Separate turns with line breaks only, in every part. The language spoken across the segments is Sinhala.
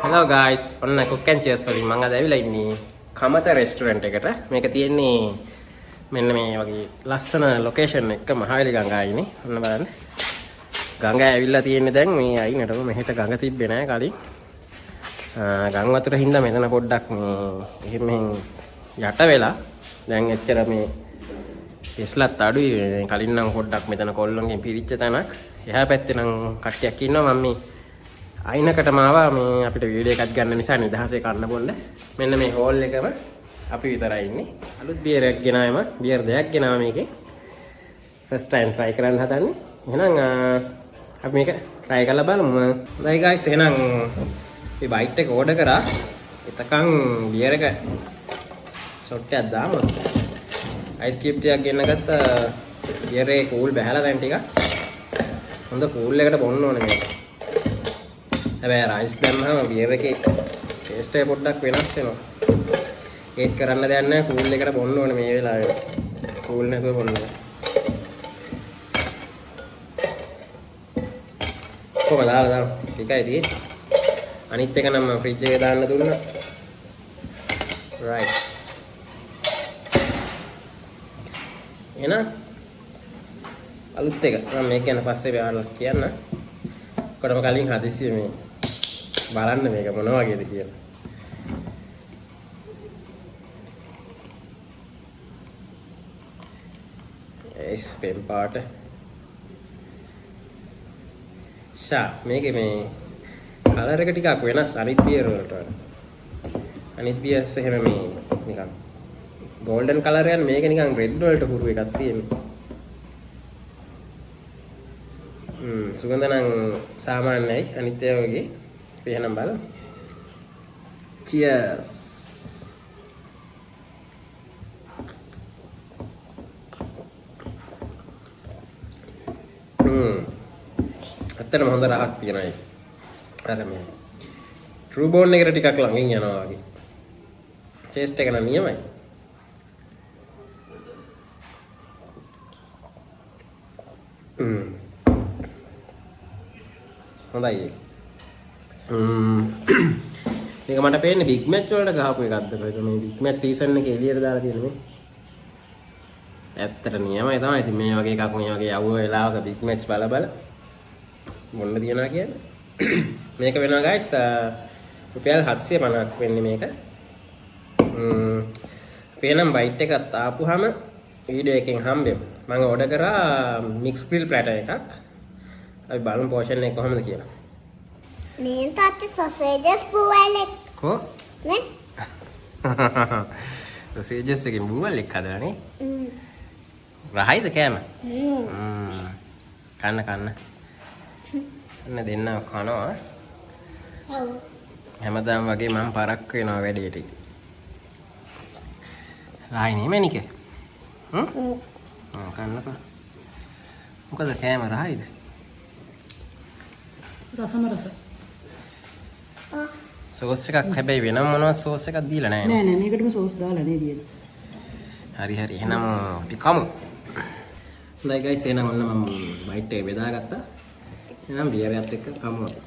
Hello guys, ඔන්න cook and cheers වලින් මම අද ඇවිල්ලා ඉන්නේ කමත රෙස්ටුරන්ට් එකට. මේක තියෙන්නේ මෙන්න මේ වගේ ලස්සන ලොකේෂන් එක මහවැලි ගංගායිනේ. ඔන්න බලන්න. ගංගා ඇවිල්ලා තියෙන්නේ දැන් මේ අයිනට මෙහෙට ගඟ තිබ්බේ නෑ කලින්. ගම් වතුර හින්දා මෙතන පොඩ්ඩක් මේ එහෙම යට වෙලා දැන් එච්චර මේ ඉස්ලත් අඩුයි. කලින් නම් පොඩ්ඩක් මෙතන කොල්ලොන්ගෙන් පිරිච්ච තැනක්. එහා පැත්තේ නම් කට්ටියක් ඉන්නවා. මම මේ අයිනකටම ආවා මේ අපිට වීඩියෝ එකක් ගන්න නිසා නිදහසේ කන්න බොන්න. මෙන්න මේ හෝල් එකම අපි විතරයි ඉන්නේ. අලුත් බියර් එකක් ගෙනාවම බියර් දෙකක් ගෙනාවා මේකේ. ෆස්ට් ටයිම් try කරන්න හදන්නේ. එහෙනම් අපි මේක try කරලා බලමු. හොඳයි guys, එහෙනම් මේ බයිට් එක ඕඩර් කරා. එතකන් බියර් එක ෂොට් එකක් දාමු. අයිස් කියුබ් ටිකක් ගෙන්න ගත්තා. බියර් එකේ කූල් බහැලා දැන් ටිකක්. හොඳ කූල් එකකට බොන්න ඕනේ මේක. හැබැයි රයිස් දැම්මම බියර් එකේ ටේස්ට් එක පොඩ්ඩක් වෙනස් වෙනවා. ඒත් කරන්න දෙයක් නැහැ. කූල් එකට බොන්න ඕනේ මේ වෙලාවේ. කූල් නැතුව බොන්න බෑ. කොහමද දාලා ටිකයි තියෙන්නේ. අනිත් එක නම් මම ෆ්‍රිජ් එකේ දාන්න දුන්නා. right. එන අලුත් එක මම මේක ගැන පස්සේ ඔයාලට කියන්න. කොටම කලින් හදිස්සිය මේ බලන්න මේක මොන වගේද කියලා. ස්පෙන් පාට. මේකේ මේ කලර් එක ටිකක් වෙනස් අනිත් බියර් වලට වඩා. අනිත් බියර්ස් එහෙම මේ නිකන් ගෝල්ඩන් කලර් යන මේක නිකන් රෙඩ් වලට හුරු එකක් තියෙනවා. සුගඳ නම් සාමාන්‍යයි අනිත් ඒවා වගේ. අපි එහෙනම් බලමු. cheers. ඇත්තටම හොඳ රහක් තියෙනවා ඒක. අර මේ ට්‍රූ බෝන් එකට ටිකක් ළඟින් යනවා වගේ. ටේස්ට් එක නම් නියමයි. හොඳයි. මේක මට පේන්නේ බිග් මැච් වලට ගහපු එකක්ද කොහෙද මේ බිග් මැච් සීසන් එකේ එළියට දාලා තියෙන මේ. ඇත්තට නියමයි තමයි. ඉතින් මේ වගේ එකක් මේ වගේ යවුව වෙලාවක බිග් මැච් බල මොන්න තියනවා කියන්නේ. මේක වෙනවා guys රුපියල් 750ක් වෙන්නේ මේක. පේනම් බයිට් එකක් ආපුවාම වීඩියෝ එකෙන් හම්බෙමු. මම ඕඩර් කරා මික්ස් ග්‍රිල් ප්ලැටර් එකක්. අපි බලමු පෝෂන් එක කොහොමද කියලා.
මේ තාත්තේ සොසේජස් බුවල් එක.
කො?
නේ?
සොසේජස් එකෙන් බුවල් එක හදලා නේ? රහයිද කෑම? කන්න. දෙන්න කනවා.
ඔව්.
හැමදාම වගේ මම පරක් වෙනවා වැඩේට. රහයි නේ මැනිකේ? කන්නකෝ. මොකද කෑම රහයිද?
රස.
සෝස් එකක් හැබැයි වෙනම මොනවද සෝස් එකක් දීලා නැහැ
නෑ මේකටම සෝස් දාලා නේ දියන්නේ.
හරි එහෙනම් අපි කමු. හොඳයි guys, එහෙනම් ඔන්න මම බයිට් එක බෙදාගත්තා. එහෙනම් බියර් එකත් එක්ක කමු අපි.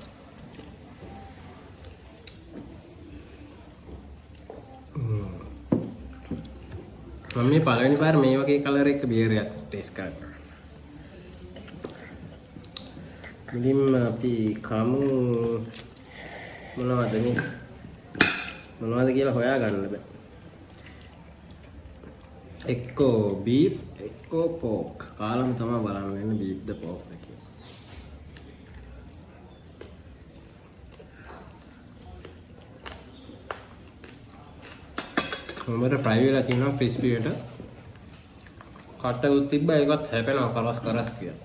මම මේ පළවෙනි පාර මේ වගේ කලර් එක බියර් එකක් ටේස්ට් කරා. මුලින්ම අපි කමු මොනවද කියලා හොයාගන්න බෑ. එක්කෝ බීෆ් එක්කෝ පෝක්. කාලම තමයි බලන්න වෙන්නේ බීෆ්ද පෝක්ද කියලා. මොමර ෆ්‍රයි වෙලා තියෙනවා ක්‍රිස්පි එකට. කට උත් තිබ්බා ඒකත් හැපෙනවා කරස් කියලා.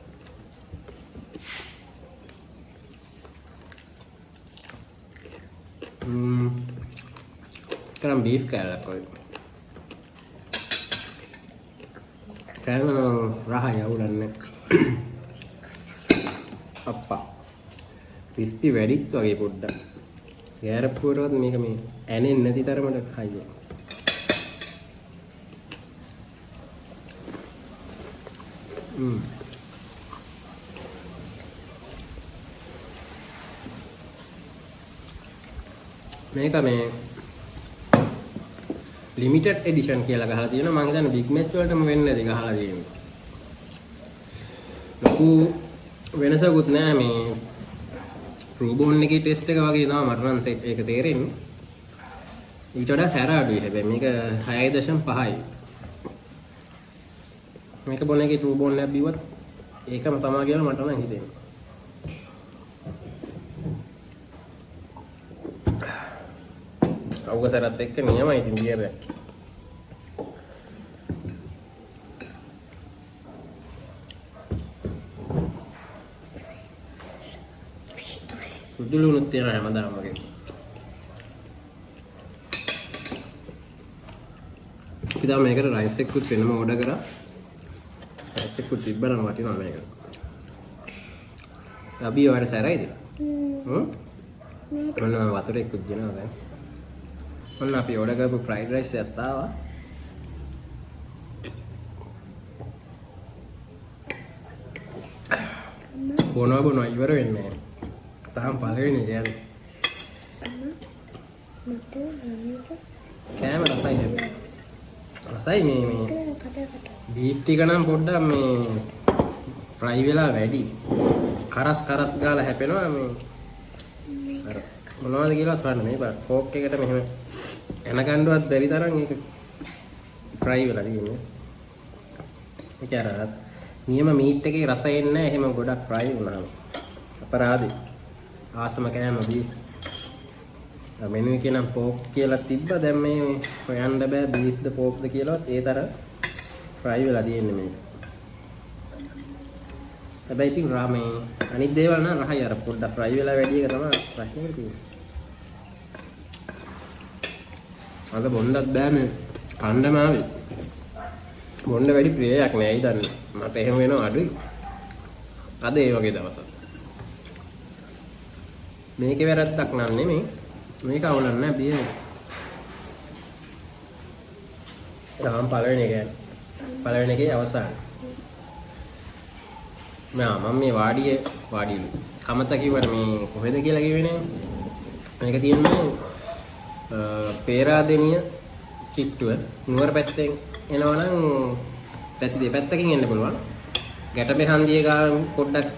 කරම් බීෆ් කෑල්ලක් වගේ. කෑම රහ යවුලන්නේ. අප්පා. ක්‍රිස්පි වැඩිත් වගේ පොඩ්ඩක්. ගෑරප්පුවටවත් මේක මේ ඇනෙන්නේ නැති තරමට හයිය. මේක මේ ලිමිටඩ් එඩිෂන් කියලා ගහලා තියෙනවා. මම හිතන්නේ බිග් මැච් වලටම වෙන්නේ නැති ගහලා තියෙන්නේ. ලොකු වෙනසකුත් නෑ මේ රූබෝන් එකේ ටෙස්ට් එක වගේ තමයි මට නම් ඒක තේරෙන්නේ. ඊට වඩා සැර අඩුයි. හැබැයි මේක 6.5යි. මේක බොන එකේ රූබෝන් එකක් බිව්වත් ඒකම තමයි කියලා මට නම් හිතෙන්නේ. අවුගසරත් එක්ක නියමයි ඉතින් බියර් එක. සුදුලුනුත් තියෙන හැමදාම වගේ. අපි දැන් මේකට රයිස් එකකුත් වෙනම ඕඩර් කරා. රයිස් එකකුත් තිබ්බනම් වටිනවා මේක. අපි ඔයාලට සැරයිද? ඔන්න වතුර එකකුත් දෙනවා දැන්. ඔන්න අපි ඕඩර් කරපු ෆ්‍රයිඩ් රයිස් එකක් ආවා. බොනවා ඉවර වෙන්නේ නැහැ. තාම පළවෙනි කියන්නේ. කෑම රසයි හැබැයි. රසයි මේ බීෆ් ටික නම් පොඩ්ඩක් මේ ෆ්‍රයි වෙලා වැඩි. කරස් ගාලා හැපෙනවා මේ. අර මොනවද කියලා හොයන්න මේ බා ෆෝක් එකට මෙහෙම එන ගන්නවත් බැරි තරම් ඒක ෆ්‍රයි වෙලා තියෙන්නේ. ඒක අර නියම මීට් එකේ රස එන්නේ නැහැ එහෙම ගොඩක් ෆ්‍රයි වුණාම. අපරාධි. ආසම කෑම බීෆ්. මෙනු එකේ නම් පෝක් කියලා තිබ්බා දැන් මේ හොයන්න බෑ බීෆ්ද පෝක්ද කියලාවත් ඒ තරම් ෆ්‍රයි වෙලා තියෙන්නේ මේක. හැබැයි ඉතින් රාමේ අනිත් දේවල් නම් රහයි අර පොඩ්ඩක් ෆ්‍රයි වෙලා වැඩි එක තමයි ප්‍රශ්නේ තියෙන්නේ. අද බොන්නත් බෑ මේ කණ්ඩම ආවේ. බොන්න වැඩි ප්‍රියයක් නෑ ඉතින් මට එහෙම වෙනව අඩුයි. අද ඒ වගේ දවසක්. මේකේ වැරද්දක් නන් නෙමෙයි. මේක අවුලක් නෑ බිය. තාම පළවෙනි එකේ අවසාන. මම මේ වාඩිලු. කමත කිව්වට මේ කොහෙද කියලා කිව්වේ නේ. මේක තියෙන්නේ පේරාදෙනිය කිට්ටුව නුවර පැත්තෙන් එනවනම් පැති දෙපැත්තකින් එන්න පුළුවන්. ගැටබේ හන්දියේ ගාන පොඩ්ඩක්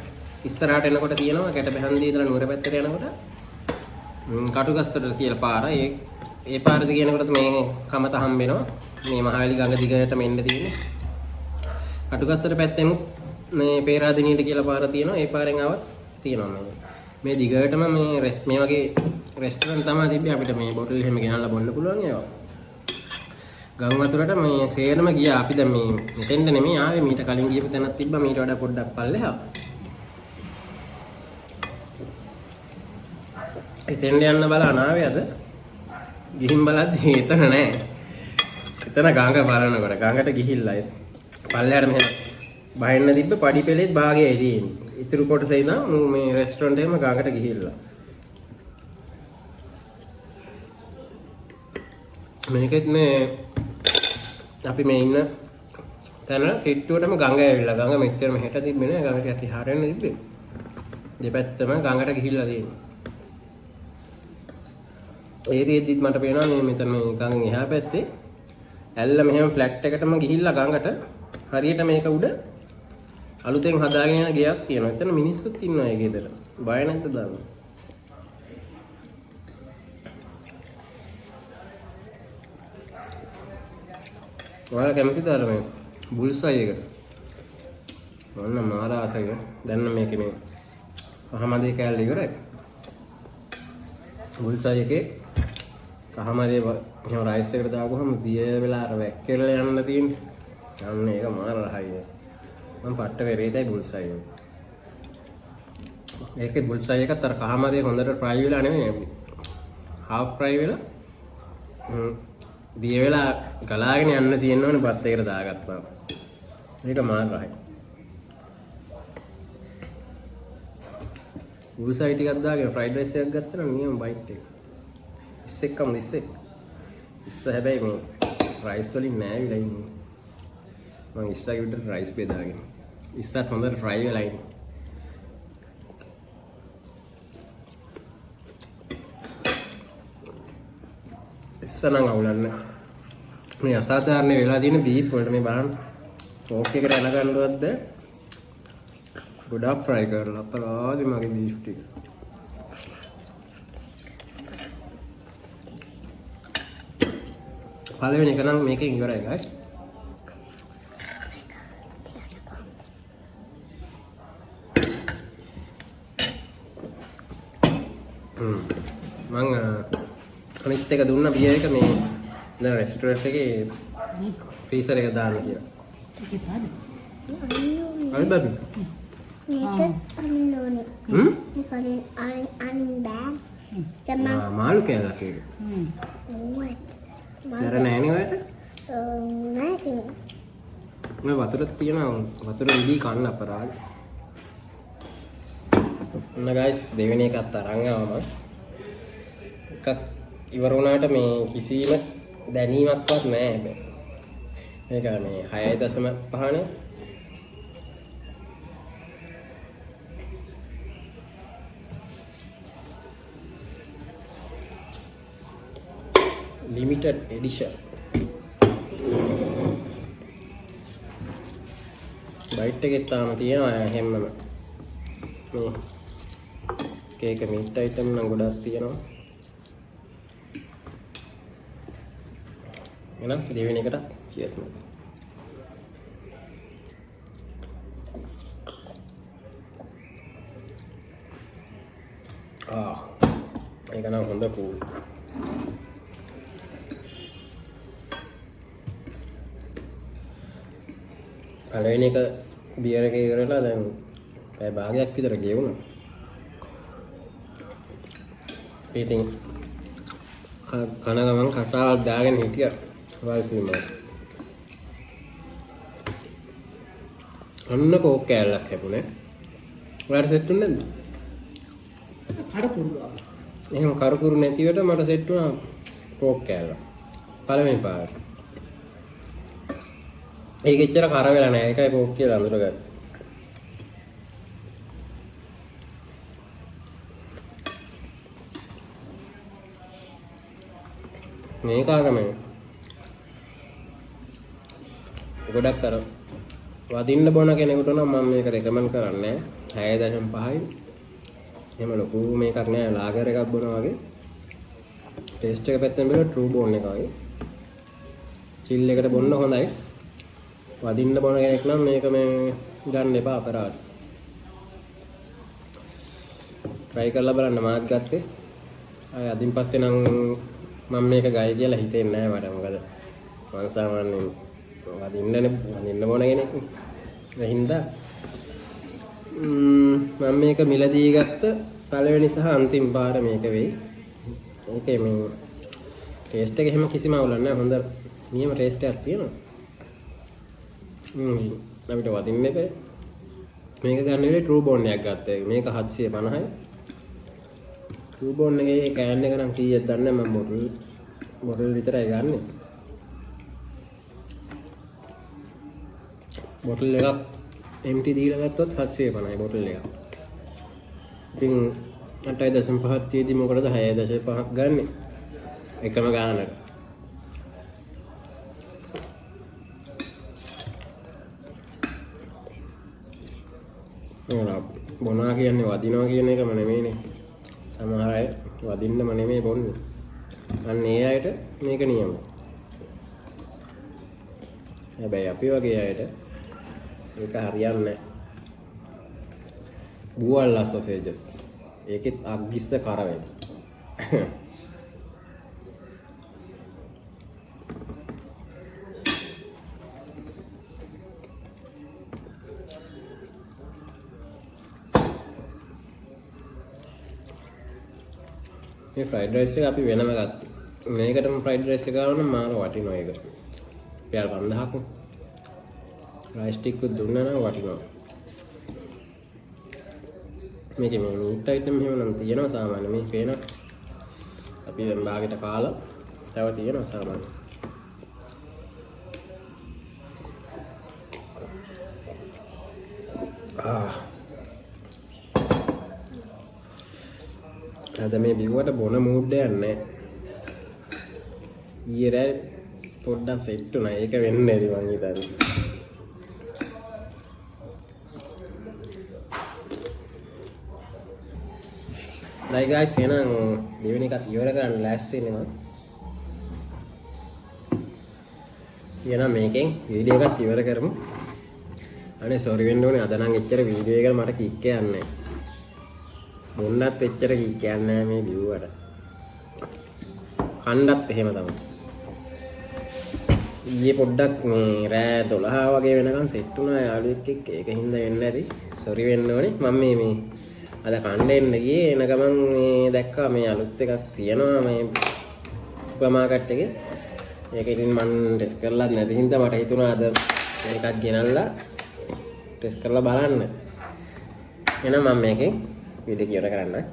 ඉස්සරහට එනකොට තියෙනවා ගැටබේ හන්දියේ ඉඳලා නුවර පැත්තට යනකොට කටුගස්තර කියලා පාර. ඒ පාර දිගේ යනකොට මේ කමත හම්බ වෙනවා. මේ මහවැලි ගඟ දිගටම එන්න තියෙන්නේ. කටුගස්තර පැත්තෙන් මේ පේරාදෙනියට කියලා පාර තියෙනවා. ඒ පාරෙන් ආවත් තියෙනවා මේ දිගටම මේ වගේ රෙස්ටුරන්ට් තමයි තිබ්බේ අපිට මේ බොටල් එහෙම ගෙනල්ලා බොන්න පුළුවන් ඒවා. ගම් වතුරට මේ සේරම ගියා. අපි දැන් මේ මෙතෙන්ද නෙමෙයි ආවේ මීට කලින් ගියපු තැනක් තිබ්බා මීට වඩා පොඩ්ඩක් පල්ලෙහා. එතෙන්ට යන්න බලන්න ආවේ අද. ගිහින් බලද්දි එතන නෑ. එතන ගඟ බලනකොට ගඟට ගිහිල්ලා පල්ලෙහාට මෙහෙම බහින්න තිබ්බ පඩි පෙළෙත් භාගයයි තියෙන්නේ. ඉතුරු කොටසේ ඉඳන් මේ රෙස්ටුරන්ට් එකේම ගඟට ගිහිල්ලා. මේකෙත් මේ අපි මේ ඉන්න තැන කිට්ටුවටම ගඟ ඇවිල්ලා. ගඟ මෙච්චරම හෙට තිබ්බේ නෑ. ගඟ ටිකක් එහාට යන්න තිබ්බේ. දෙපැත්තම ගඟට ගිහිල්ලා තියෙන්නේ. ඒ දෙද්දිත් මට පේනවා මේ මෙතන මේ ගඟෙන් එහා පැත්තේ ඇල්ල මෙහෙම ෆ්ලැට් එකටම ගිහිල්ලා ගඟට හරියට මේක උඩ අලුතෙන් හදාගෙන යන ගෙයක් තියෙනවා. එතන මිනිස්සුත් ඉන්නවා ඒ ගෙදර. බය නැද්ද දාන්න? ඔයාලා කැමතිද අර මේ බුල්සයි එකට? මම මාර ආසයි. දැන් මේකේ මේ කහමදේ කෑල්ල ඉවරයි. බුල්සයි එකේ කහමදේ එහෙම රයිස් එකට දාපුවම දිය වෙලා අර වැක්කෙරලා යන්න තියෙන්නේ. අන්න ඒක මාර රහයි. මම පට්ට වෙරේතයි බුල්සයි එක. ඒකේ බුල්සයි එකත් අර කහමදේ හොඳට ෆ්‍රයි වෙලා නෙමෙයි. හාෆ් ෆ්‍රයි වෙලා දිය වෙලා ගලාගෙන යන්න තියෙනවනේ බත් එකට දාගත්තාම. මේක මාර රහයි. බුල්සයි ටිකක් දාගෙන ෆ්‍රයිඩ් රයිස් එකක් ගත්තා නම් නියම බයිට් එක. ඉස්සෙක්කම ඉස්සෙක්. ඉස්ස හැබැයි මේ රයිස් වලින් නෑවිලා ඉන්නේ. මම ඉස්සගේ විතර රයිස් බෙදාගෙන. ඉස්සත් හොඳට ෆ්‍රයි වෙලා ඉන්නේ. ඉස්සනම් අවුලන්න මේ අසාධාරණ වෙලා තියෙන බීෆ් වලට මේ බලන්න ෆෝක් එකට එන ගන්නවත්ද ගොඩක් ෆ්‍රයි කරලා අපරාධි මගේ බීෆ් ටික පළවෙනි එක නම් මේකෙන් ඉවරයි guys මං අනිත් එක දුන්න බියර් එක මේ දැන් රෙස්ටුරන්ට් එකේ ෆ්‍රීසර් එක දාන්න කියලා.
ඒකේ පාද.
අනිත් බබි.
මේක අනින්න ඕනේ. මේක අනින්න බෑ.
මාළු කෑල්ලක් ඒක. සර නෑනේ ඔයාලට?
නෑ.
මේ වතුරත් තියෙනවා වතුර ඉදී කන්න අපරාධ. ඔන්න guys දෙවෙනි එකත් අරන් ආවම එකක් ඉවර වුණාට මේ කිසිම දැනීමක්වත් නැහැ හැබැයි. මේක මේ 6.5නේ. limited edition. බයිට් එකේ තාම තියෙනවා හැමම. මේ කේක මීට් අයිටම් නම් ගොඩක් තියෙනවා. එහෙනම් දෙවෙනි එකට cheers මම. ඒක නම් හොඳ කූල්. පළවෙනි එක බියර් එක ඉවරලා දැන් පැය භාගයක් විතර ගෙවුණා. ඉතින් කන ගමන් කතාවක් දාගෙන හිටියා වල් ෆිල්ම් එක. අන්න කෝක් කෑල්ලක් හැපුණේ. ඔයාලට සෙට් වුනේ නැද්ද?
කඩකුරු.
එහෙම කරකුරු නැතිවට මට සෙට් වුණා කෝක් කෑල්ල. පළවෙනි පාරට. ඒක එච්චර කර වෙලා නැහැ. ඒකයි කෝක් කියලා අඳුරගත්තේ. මේක ආගමනේ ගොඩක් අර වදින්න බොන කෙනෙකුට නම් මම මේක රෙකමන්ඩ් කරන්නේ 6.5යි. එහෙම ලොකු මේකක් නෑ ලාගර් එකක් බොනවා වගේ. ටේස්ට් එක පැත්තෙන් බැලුවා ට්‍රූ බෝන් එක වගේ. චිල් එකට බොන්න හොඳයි. වදින්න බොන කෙනෙක් නම් මේක මේ ගන්න එපා අපරාධ. try කරලා බලන්න මාත් ගත්තේ. ආය අදින් පස්සේ නම් මම මේක ගයි කියලා හිතෙන්නේ නැහැ මට. මොකද මම සාමාන්‍යයෙන් වදින්න බොන කෙනෙක්. ඒ හින්දා මම මේක මිලදී ගත්ත පළවෙනි සහ අන්තිම පාර මේක වෙයි. ඒකේ මේ ටේස්ට් එක එහෙම කිසිම අවුලක් නැහැ. හොඳ නියම ටේස්ට් එකක් තියෙනවා. අපිට වදින්න එපා. මේක ගන්න වෙලේ ට්‍රූ බෝන් එකක් ගත්තා. මේක 750යි. ට්‍රූ බෝන් එකේ කෑන් එක නම් කීයද දන්නේ මම බොටල් විතරයි ගන්නෙ. බොටල් එකක් empty දීලා ගත්තොත් 750යි බොටල් එක. ඉතින් 8.5ක් තියදී මොකටද 6.5ක් ගන්නෙ? එකම ගානකට. බොනවා කියන්නේ වදිනවා කියන එකම නෙමෙයිනේ. සමහර අය වදින්නම නෙමෙයි බොන්නේ. අන්න ඒ අයට මේක නියමයි. හැබැයි අපි වගේ අයට ඒක හරියන්නේ නැහැ. බුවල්ලා සොසේජස්. ඒකෙත් අග්ගිස්ස කර වැඩි. මේ ෆ්‍රයිඩ් රයිස් එක අපි වෙනම ගත්තා. මේකටම ෆ්‍රයිඩ් රයිස් එක ගාව නම් මාර වටිනවා ඒක. රුපියල් 5000ක්. රයිස් ටික් උත් දුන්නා නම් වටිනවා. මේකේ මේ මීට් අයිටම් එහෙම නම් තියෙනවා සාමාන්‍ය මේ පේන. අපි දැන් භාගයට කාලා තව තියෙනවා සාමාන්‍ය. අද මේ බිව්වට බොන මූඩ් එකක් නැහැ. ඊයේ රෑ පොඩ්ඩක් සෙට් වුණා. ඒක වෙන්නේ නැති මං හිතන්නේ. Right guys, එහෙනම් දෙවෙනි එකත් ඉවර කරන්න ලෑස්ති වෙනවා. එහෙනම් මේකෙන් වීඩියෝ එකත් ඉවර කරමු. අනේ සෝරි වෙන්න ඕනේ අද නම් එච්චර වීඩියෝ එකට මට කික් යන්නේ නැහැ. මොන්නත් එච්චර කික් යන්නේ නැහැ මේ බිව්වට. කණ්ඩත් එහෙම තමයි. ඊයේ පොඩ්ඩක් මේ රෑ 12 වගේ වෙනකන් සෙට් වුණා යාළුවෙක් එක්ක. ඒකින්ද වෙන්නේ නැති. සෝරි වෙන්න ඕනේ. මම මේ අද කණ්ඩ එන්න ගියේ එන ගමන් මේ දැක්කා මේ අලුත් එකක් තියෙනවා මේ සුපර් මාකට් එකේ. ඒක ඉතින් මම ටෙස්ට් කරලා නැති හින්දා මට හිතුණා අද මේකක් ගෙනල්ලා ටෙස්ට් කරලා බලන්න. එහෙනම් මම මේකෙන් වීඩියෝ ඉවර කරන්න.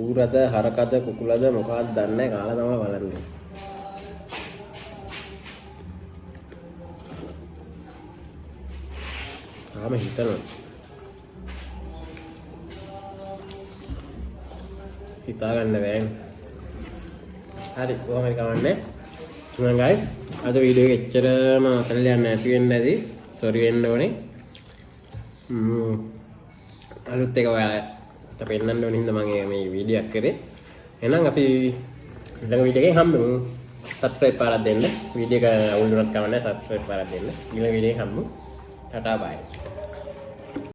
ඌරද හරකද කුකුලද මොකක්ද දන්නේ නැහැ කාලා තමයි බලන්නේ. තාම හිතනවා. හිතා ගන්න බෑ. හරි කොහොම හරි කවන්නේ. එහෙනම් guys අද වීඩියෝ එක එච්චරම අතල්ල යන්න නැති වෙන්න ඇති. සෝරි වෙන්න ඕනේ. අලුත් එක ඔයාලා පෙන්නන්න ඕනේ හින්දා මම මේ වීඩියෝ එක කරේ. එහෙනම් අපි ඊළඟ වීඩියෝ එකේ හම්බෙමු. සබ්ස්ක්‍රයිබ් පාරක් දෙන්න. වීඩියෝ එක අවුල් වුණත් කමක් නැහැ සබ්ස්ක්‍රයිබ් පාරක් දෙන්න. ඊළඟ වීඩියෝ එකේ හම්බෙමු. ටටා බයි.